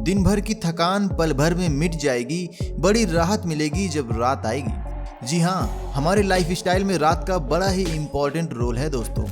दिन भर की थकान पल भर में मिट जाएगी, बड़ी राहत मिलेगी जब रात आएगी। जी हाँ, हमारे लाइफस्टाइल में रात का बड़ा ही इम्पोर्टेंट रोल है दोस्तों।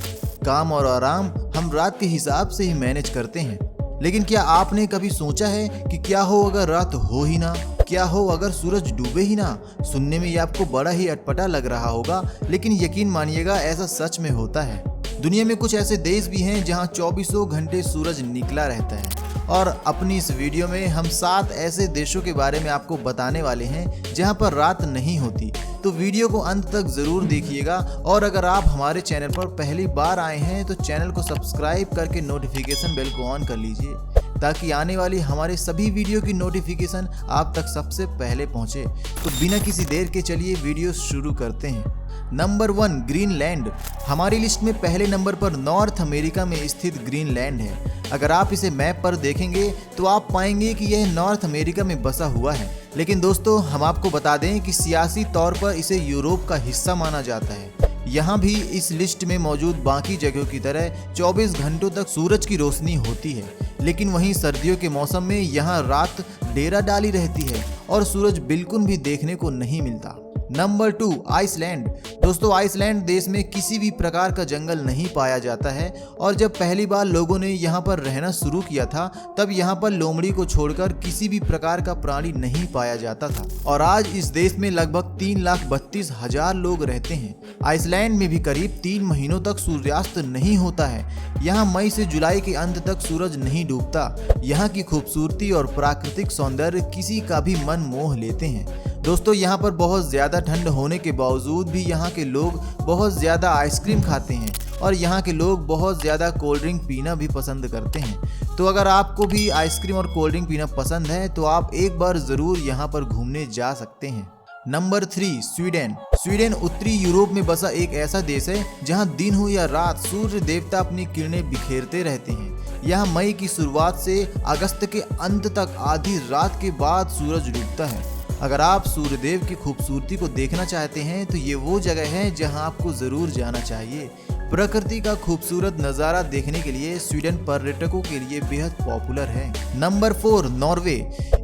काम और आराम हम रात के हिसाब से ही मैनेज करते हैं, लेकिन क्या आपने कभी सोचा है कि क्या हो अगर रात हो ही ना, क्या हो अगर सूरज डूबे ही ना। सुनने में ये आपको बड़ा ही अटपटा लग रहा होगा, लेकिन यकीन मानिएगा ऐसा सच में होता है। दुनिया में कुछ ऐसे देश भी हैं जहां 24 घंटे सूरज निकला रहता है, और अपनी इस वीडियो में हम 7 ऐसे देशों के बारे में आपको बताने वाले हैं जहां पर रात नहीं होती। तो वीडियो को अंत तक जरूर देखिएगा, और अगर आप हमारे चैनल पर पहली बार आए हैं तो चैनल को सब्सक्राइब करके नोटिफिकेशन बेल को ऑन कर लीजिए, ताकि आने वाली हमारे सभी वीडियो की नोटिफिकेशन आप तक सबसे पहले पहुंचे। तो बिना किसी देर के चलिए वीडियो शुरू करते हैं। Number 1, Greenland. हमारी लिस्ट में पहले नंबर पर नॉर्थ अमेरिका में स्थित ग्रीनलैंड है। अगर आप इसे मैप पर देखेंगे तो आप पाएंगे कि यह नॉर्थ अमेरिका में बसा हुआ है, लेकिन दोस्तों हम आपको बता दें कि सियासी तौर पर इसे यूरोप का हिस्सा माना जाता है। यहाँ भी इस लिस्ट में मौजूद बाकी जगहों की तरह 24 घंटों तक सूरज की रोशनी होती है, लेकिन वहीं सर्दियों के मौसम में यहाँ रात डेरा डाली रहती है और सूरज बिल्कुल भी देखने को नहीं मिलता। Number 2, Iceland. दोस्तों, आइसलैंड देश में किसी भी प्रकार का जंगल नहीं पाया जाता है, और जब पहली बार लोगों ने यहाँ पर रहना शुरू किया था तब यहाँ पर लोमड़ी को छोड़कर किसी भी प्रकार का प्राणी नहीं पाया जाता था, और आज इस देश में लगभग 3,32,000 लोग रहते हैं। आइसलैंड में भी करीब 3 महीनों तक सूर्यास्त नहीं होता है। यहाँ मई से जुलाई के अंत तक सूरज नहीं डूबता। यहाँ की खूबसूरती और प्राकृतिक सौंदर्य किसी का भी मन मोह लेते हैं। दोस्तों, यहाँ पर बहुत ज़्यादा ठंड होने के बावजूद भी यहाँ के लोग बहुत ज़्यादा आइसक्रीम खाते हैं, और यहाँ के लोग बहुत ज़्यादा कोल्ड ड्रिंक पीना भी पसंद करते हैं। तो अगर आपको भी आइसक्रीम और कोल्ड ड्रिंक पीना पसंद है तो आप एक बार ज़रूर यहाँ पर घूमने जा सकते हैं। Number 3, Sweden. स्वीडन उत्तरी यूरोप में बसा एक ऐसा देश है जहाँ दिन हो या रात सूर्य देवता अपनी किरणें बिखेरते रहते हैं। यहाँ मई की शुरुआत से अगस्त के अंत तक आधी रात के बाद सूरज डूबता है। अगर आप सूर्यदेव की खूबसूरती को देखना चाहते हैं तो ये वो जगह है जहां आपको जरूर जाना चाहिए। प्रकृति का खूबसूरत नज़ारा देखने के लिए स्वीडन पर्यटकों के लिए बेहद पॉपुलर है। Number 4, Norway.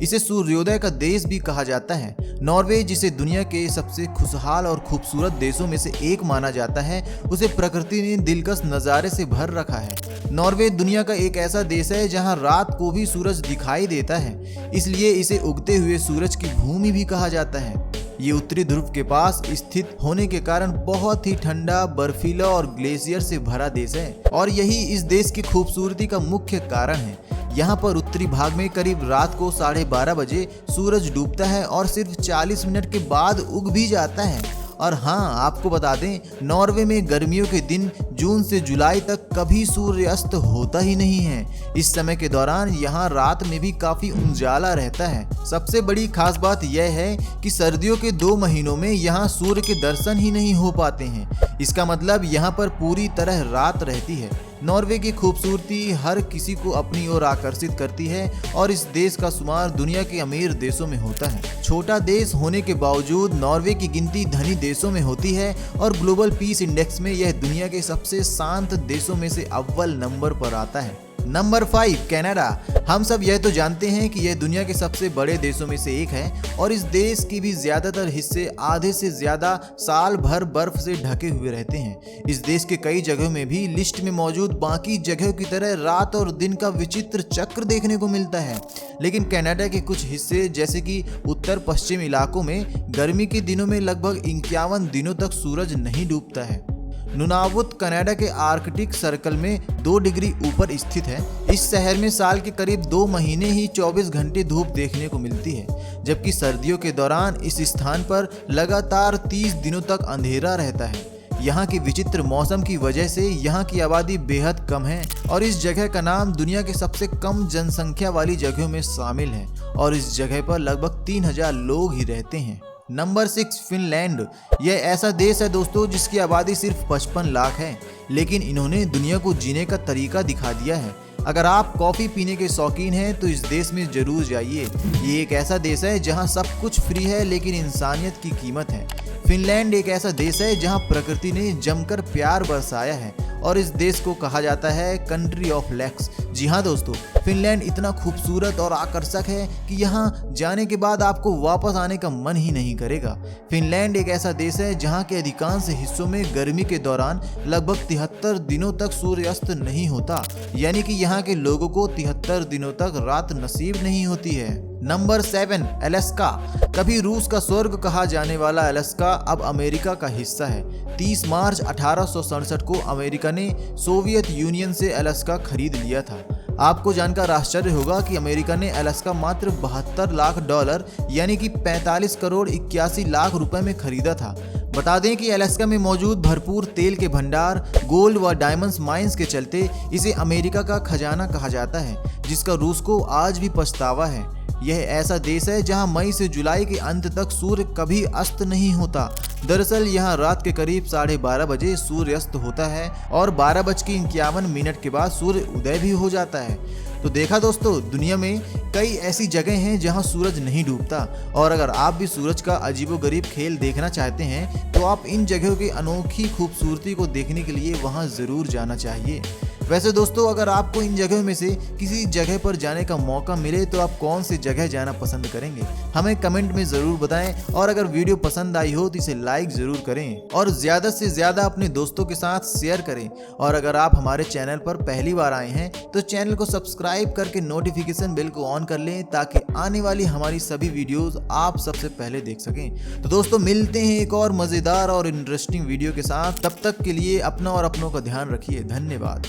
इसे सूर्योदय का देश भी कहा जाता है। नॉर्वे, जिसे दुनिया के सबसे खुशहाल और खूबसूरत देशों में से एक माना जाता है, उसे प्रकृति ने दिलकश नज़ारे से भर रखा है। नॉर्वे दुनिया का एक ऐसा देश है जहां रात को भी सूरज दिखाई देता है, इसलिए इसे उगते हुए सूरज की भूमि भी कहा जाता है। ये उत्तरी ध्रुव के पास स्थित होने के कारण बहुत ही ठंडा, बर्फीला और ग्लेशियर से भरा देश है, और यही इस देश की खूबसूरती का मुख्य कारण है। यहाँ पर उत्तरी भाग में करीब रात को 12:30 बजे सूरज डूबता है और सिर्फ 40 मिनट के बाद उग भी जाता है। और हाँ, आपको बता दें, नॉर्वे में गर्मियों के दिन जून से जुलाई तक कभी सूर्यास्त होता ही नहीं है। इस समय के दौरान यहाँ रात में भी काफी उजाला रहता है। सबसे बड़ी खास बात यह है कि सर्दियों के 2 महीनों में यहाँ सूर्य के दर्शन ही नहीं हो पाते हैं। इसका मतलब यहाँ पर पूरी तरह रात रहती है। नॉर्वे की खूबसूरती हर किसी को अपनी ओर आकर्षित करती है, और इस देश का शुमार दुनिया के अमीर देशों में होता है। छोटा देश होने के बावजूद नॉर्वे की गिनती धनी देशों में होती है, और ग्लोबल पीस इंडेक्स में यह दुनिया के सबसे शांत देशों में से अव्वल नंबर पर आता है। Number 5, Canada. हम सब यह तो जानते हैं कि यह दुनिया के सबसे बड़े देशों में से एक है, और इस देश के भी ज्यादातर हिस्से आधे से ज्यादा साल भर बर्फ से ढके हुए रहते हैं। इस देश के कई जगहों में भी लिस्ट में मौजूद बाकी जगहों की तरह रात और दिन का विचित्र चक्र देखने को मिलता है, लेकिन कनाडा के कुछ हिस्से जैसे कि उत्तर पश्चिम इलाकों में गर्मी के दिनों में लगभग 51 दिनों तक सूरज नहीं डूबता है। नुनावुत कनाडा के आर्कटिक सर्कल में 2 डिग्री ऊपर स्थित है। इस शहर में साल के करीब 2 महीने ही 24 घंटे धूप देखने को मिलती है, जबकि सर्दियों के दौरान इस स्थान पर लगातार 30 दिनों तक अंधेरा रहता है। यहाँ के विचित्र मौसम की वजह से यहाँ की आबादी बेहद कम है, और इस जगह का नाम दुनिया के सबसे कम जनसंख्या वाली जगहों में शामिल है, और इस जगह पर लगभग 3000 लोग ही रहते हैं। Number 6, Finland. यह ऐसा देश है दोस्तों जिसकी आबादी सिर्फ 55 लाख है, लेकिन इन्होंने दुनिया को जीने का तरीका दिखा दिया है। अगर आप कॉफ़ी पीने के शौकीन हैं तो इस देश में ज़रूर जाइए। ये एक ऐसा देश है जहां सब कुछ फ्री है, लेकिन इंसानियत की कीमत है। फिनलैंड एक ऐसा देश है जहां प्रकृति ने जमकर प्यार बरसाया है, और इस देश को कहा जाता है कंट्री ऑफ लेक्स। जी हाँ दोस्तों, फिनलैंड इतना खूबसूरत और आकर्षक है कि यहाँ जाने के बाद आपको वापस आने का मन ही नहीं करेगा। फिनलैंड एक ऐसा देश है जहाँ के अधिकांश हिस्सों में गर्मी के दौरान लगभग 73 दिनों तक सूर्यास्त नहीं होता, यानी कि यहाँ के लोगों को 73 दिनों तक रात नसीब नहीं होती है। Number 7, Alaska. कभी रूस का स्वर्ग कहा जाने वाला अलास्का अब अमेरिका का हिस्सा है। 30 मार्च 1867 को अमेरिका ने सोवियत यूनियन से अलास्का खरीद लिया था। आपको जानकर आश्चर्य होगा कि अमेरिका ने अलास्का मात्र $72 लाख यानी कि 45 करोड़ 81 लाख रुपए में खरीदा था। बता दें कि अलास्का में मौजूद भरपूर तेल के भंडार, गोल्ड व डायमंड्स माइंस के चलते इसे अमेरिका का खजाना कहा जाता है, जिसका रूस को आज भी पछतावा है। यह ऐसा देश है जहां मई से जुलाई के अंत तक सूर्य कभी अस्त नहीं होता। दरअसल यहां रात के करीब 12:30 बजे सूर्य अस्त होता है और 12:51 के बाद सूर्य उदय भी हो जाता है। तो देखा दोस्तों, दुनिया में कई ऐसी जगह हैं जहां सूरज नहीं डूबता, और अगर आप भी सूरज का अजीबोगरीब खेल देखना चाहते हैं तो आप इन जगहों की अनोखी खूबसूरती को देखने के लिए वहां जरूर जाना चाहिए। वैसे दोस्तों, अगर आपको इन जगहों में से किसी जगह पर जाने का मौका मिले तो आप कौन सी जगह जाना पसंद करेंगे, हमें कमेंट में ज़रूर बताएं। और अगर वीडियो पसंद आई हो तो इसे लाइक ज़रूर करें और ज़्यादा से ज़्यादा अपने दोस्तों के साथ शेयर करें। और अगर आप हमारे चैनल पर पहली बार आए हैं तो चैनल को सब्सक्राइब करके नोटिफिकेशन बेल को ऑन कर लें, ताकि आने वाली हमारी सभी वीडियोज़ आप सबसे पहले देख सकें। तो दोस्तों, मिलते हैं एक और मज़ेदार और इंटरेस्टिंग वीडियो के साथ। तब तक के लिए अपना और अपनों का ध्यान रखिए। धन्यवाद।